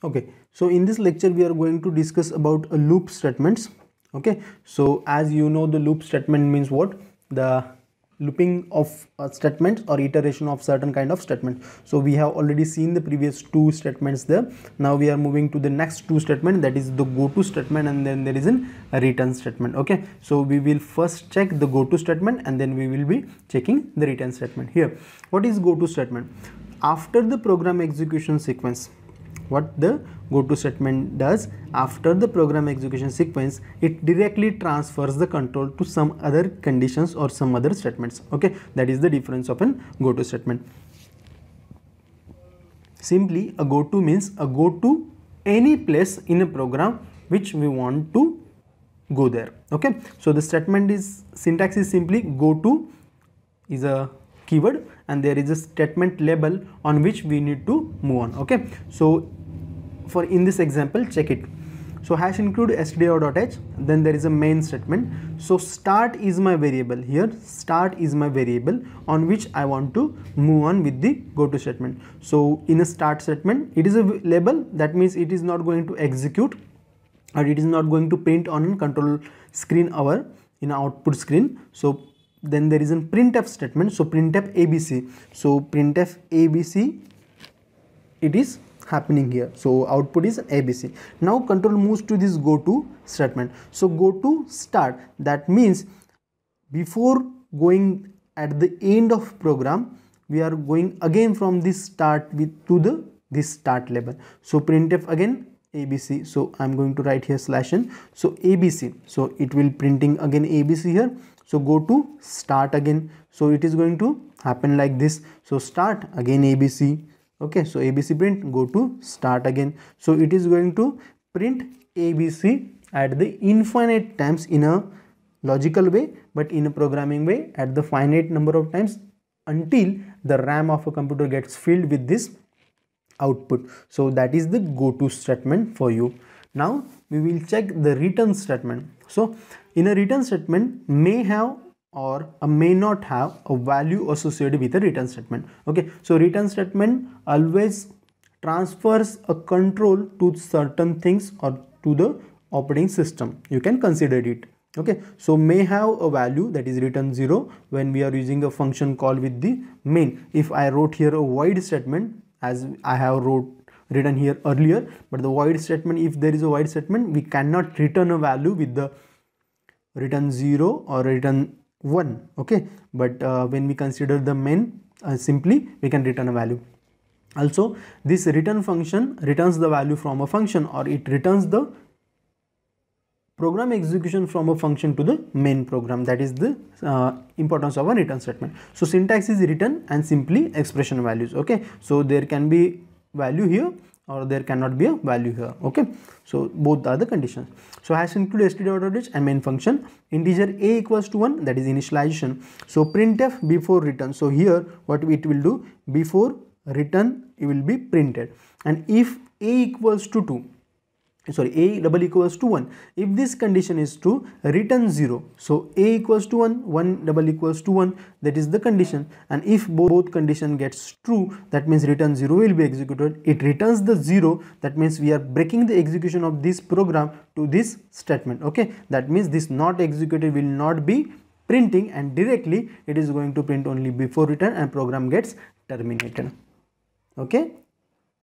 Okay, so in this lecture we are going to discuss about loop statements. Okay, so as you know, the loop statement means what? The looping of statements or iteration of certain kind of statement. So we have already seen the previous two statements there. Now we are moving to the next two statement, that is the go to statement, and then there is a return statement. Okay, so we will first check the go to statement and then we will be checking the return statement. Here, what is go to statement? After the program execution sequence, what the go to statement does, after the program execution sequence, it directly transfers the control to some other conditions or some other statements. Okay, that is the difference of an go to statement. Simply, a go to means a go to any place in a program which we want to go there. Okay, so the statement is, syntax is simply go to is a keyword and there is a statement label on which we need to move on. Okay, so for in this example, check it. So hash include stdio.h, then there is a main statement. So start is my variable. Here start is my variable on which I want to move on with the go to statement. So in a start statement, it is a label, that means it is not going to execute or it is not going to print on control screen or in output screen. So then there is a printf statement. So printf abc, so printf abc, it is happening here. So output is abc. Now control moves to this go to statement. So go to start, that means before going at the end of program, we are going again from this start with to the this start label. So printf again abc, so I'm going to write here /n, so abc, so it will printing again abc here. So go to start again, so it is going to happen like this. So start again abc. Okay, so abc print, go to start again, so it is going to print abc at the infinite times in a logical way, but in a programming way at the finite number of times until the RAM of a computer gets filled with this output. So that is the go to statement for you. Now we will check the return statement. So in a return statement, may have or may not have a value associated with a return statement. Okay, so return statement always transfers a control to certain things or to the operating system. You can consider it. Okay, so may have a value, that is return 0 when we are using a function call with the main. If I wrote here a void statement, as I have written here earlier, but the void statement, if there is a void statement, we cannot return a value with the return 0 or return 1. Okay, but when we consider the main, simply we can return a value. Also, this return function returns the value from a function, or it returns the program execution from a function to the main program. That is the importance of a return statement. So syntax is return and simply expression values. Okay, so there can be value here or there cannot be a value here. Okay, so both are the conditions. So hash include stdio.h and main function, integer a equals to 1, that is initialization. So printf before return. So here what it will do, before return it will be printed, and if a equals to 2, sorry, a double equals to 1, if this condition is true, return 0. So a equals to 1, 1 double equals to 1, that is the condition, and if both condition gets true, that means return 0 will be executed. It returns the 0, that means we are breaking the execution of this program to this statement. Okay, that means this not executed will not be printing, and directly it is going to print only before return and program gets terminated. Okay,